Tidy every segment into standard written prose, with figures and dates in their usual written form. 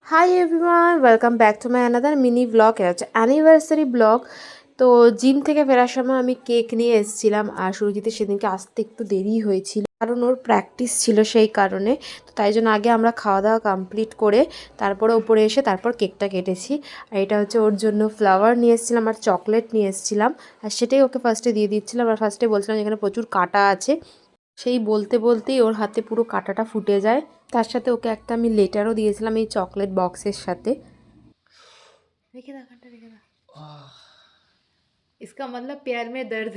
Hi everyone, welcome back to my another mini blog. এটা হচ্ছে anniversary blog. তো gym থেকে ফেরার সময় আমি কেক নিয়ে এসেছিলাম, আর সুরজিতের সেদিনকে আসতে একটু দেরি হয়েছিল কারণ ওর প্র্যাকটিস ছিল, সেই কারণে। তো তাই জন্য আগে আমরা খাওয়া দাওয়া কমপ্লিট করে তারপরে উপরে এসে তারপর কেকটা কেটেছি। আর এটা হচ্ছে ওর জন্য ফ্লাওয়ার নিয়ে এসেছিলাম আর চকলেট নিয়ে এসেছিলাম, আর সেটাই ওকে ফার্স্টে দিয়ে দিচ্ছিলাম। আর ফার্স্টে বলছিলাম যেখানে প্রচুর কাটা আছে, সেই বলতে বলতেই ওর হাতে পুরো কাঁটাটা ফুটে যায়। তার সাথে ওকে একটা আমি লেটারও দিয়েছিলাম এই চকলেট বক্সের সাথে। রেখে দা, কাঁটা রেখে দা। इसका मतलब प्यार में दर्द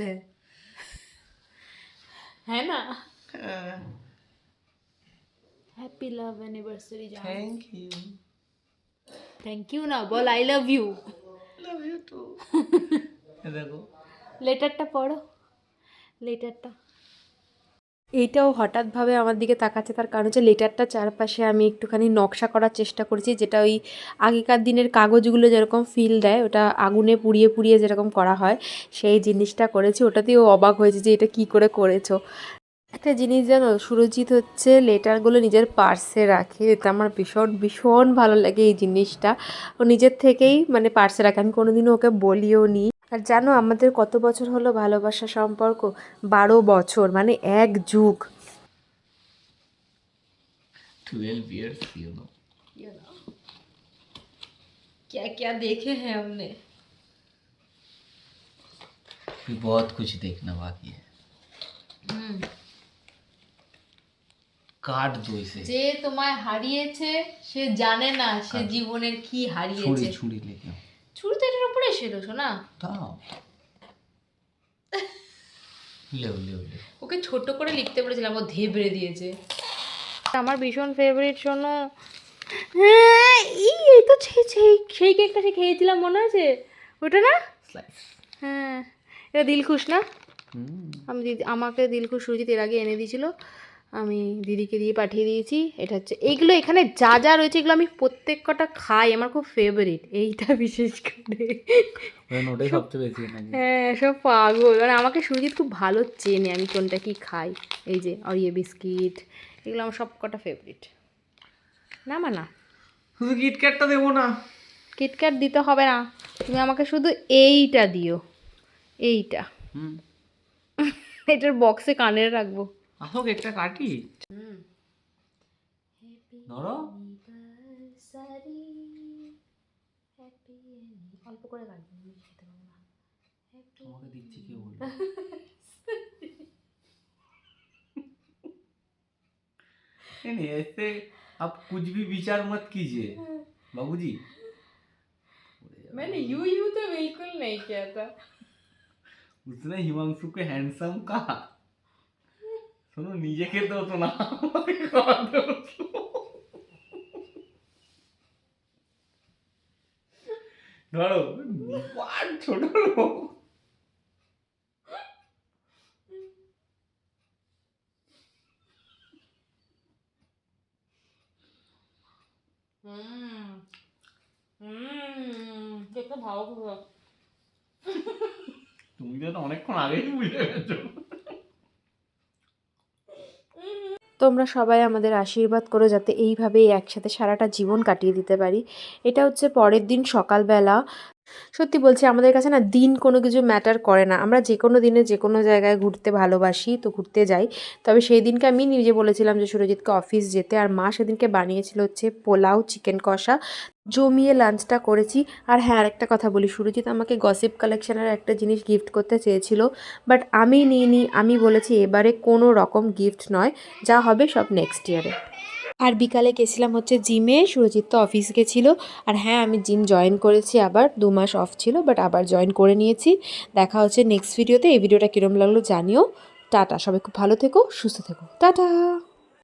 है ना। हैप्पी लव एनिवर्सरी जान। थैंक यू ना बोल, आई लव यू टू। देखो লেটারটা পড়ো, লেটারটা। এইটাও হঠাৎভাবে আমার দিকে তাকাচ্ছে, তার কারণ হচ্ছে লেটারটা চারপাশে আমি একটুখানি নকশা করার চেষ্টা করেছি, যেটা ওই আগেকার দিনের কাগজগুলো যেরকম ফিল দেয়, ওটা আগুনে পুড়িয়ে পুড়িয়ে যেরকম করা হয় সেই জিনিসটা করেছি। ওটাতেও অবাক হয়েছে যে এটা কি করে করেছো। একটা জিনিস জানো, সুরজিৎ হচ্ছে লেটারগুলো নিজের পার্সে রাখে, এটা আমার ভীষণ ভীষণ ভালো লাগে এই জিনিসটা। ও নিজের থেকেই মানে পার্সে রাখে, আমি কোনোদিনও ওকে বলিও নি। আর জানো আমাদের কত বছর হলো ভালোবাসা সম্পর্ক? 12 বছর, মানে এক যুগ। 12 years, क्या क्या देखे हैं हमने, बहुत कुछ देखना बाकी है। কাট দো ইসে। যে তোমায় হারিয়েছে সে জানে না সে জীবনের কি হারিয়েছে। ছুরি লেগে ছুরি তো এটার উপরে এসে দোছো না, তাও লেও লেও লেও। ওকে ছোট করে লিখতে বলেছিলাম, ও ধেবড়ে দিয়েছে। আমার ভীষণ ফেভারিট। শোনো, হ্যাঁ এই তো সেই কেকটা সে খেয়েছিলাম, মনে আছে ওটা না? হ্যাঁ, এটা দিলখুশ না? আমি আমাকে দিলখুশ সুজিত এর আগে এনে দিয়েছিল, আমি দিদিকে দিয়ে পাঠিয়ে দিয়েছি। এটা হচ্ছে এইগুলো, এখানে যা যা রয়েছে এগুলো আমি প্রত্যেক কটা খাই, আমার খুব ফেভারিট এইটা বিশেষ করে। হ্যাঁ, সব পাগল, মানে আমাকে সুজিত খুব ভালো চেনে আমি কোনটা কি খাই। এই যে অরিও বিস্কিট, এগুলো আমার সব কটা ফেভারিট। না না, শুধু কিটক্যাটটা দেবো না, কিটক্যাট দিতে হবে না, তুমি আমাকে শুধু এইটা দিও, এইটা। এটার বক্সে কানের রাখবো। আসো কেকটা কাটি। ধরো অল্প করে কাটবো, খেতে পারবো না। তোমাকে দিচ্ছি কি বলবো। नहीं ऐसे आप कुछ भी विचार मत कीजिए बाबूजी। मैंने यू तो बिल्कुल नहीं किया था। उसने हिमांशु के हैंडसम कहा। सुनो नीचे के तो ना ধরো ছোট লোক। ভালো, তুমি তো অনেকক্ষণ আগেই বুঝে গেছো। তোমরা সবাই আমাদের আশীর্বাদ করো যাতে এইভাবেই একসাথে সারাটা জীবন কাটিয়ে দিতে পারি। এটা হচ্ছে পরের দিন সকালবেলা। সত্যি বলছি, আমাদের কাছে না দিন কোনো কিছু ম্যাটার করে না, আমরা যে কোনো দিনে যে কোনো জায়গায় ঘুরতে ভালোবাসি, তো ঘুরতে যাই। তবে সেই দিনকে আমি নিজে বলেছিলাম যে সুরজিৎকে অফিস যেতে, আর মা সেদিনকে বানিয়েছিল হচ্ছে পোলাও, চিকেন কষা, জমিয়ে লাঞ্চটা করেছি। আর হ্যাঁ, আরেকটা কথা বলি, সুরজিৎ আমাকে গসিপ কালেকশনের একটা জিনিস গিফট করতে চেয়েছিল, বাট আমি নিইনি। আমি বলেছি এবারে কোনো রকম গিফট নয়, যা হবে সব নেক্সট ইয়ারে। আর বিকালে গেছিলাম হচ্ছে জিমে, সুরজিৎ তো অফিস গেছিলো। আর হ্যাঁ, আমি জিম জয়েন করেছি, আবার 2 মাস অফ ছিল, বাট আবার জয়েন করে নিয়েছি। দেখা হচ্ছে নেক্সট ভিডিওতে। এই ভিডিওটা কীরকম লাগলো জানিও। টাটা, সবাই খুব ভালো থেকো, সুস্থ থেকো, টাটা।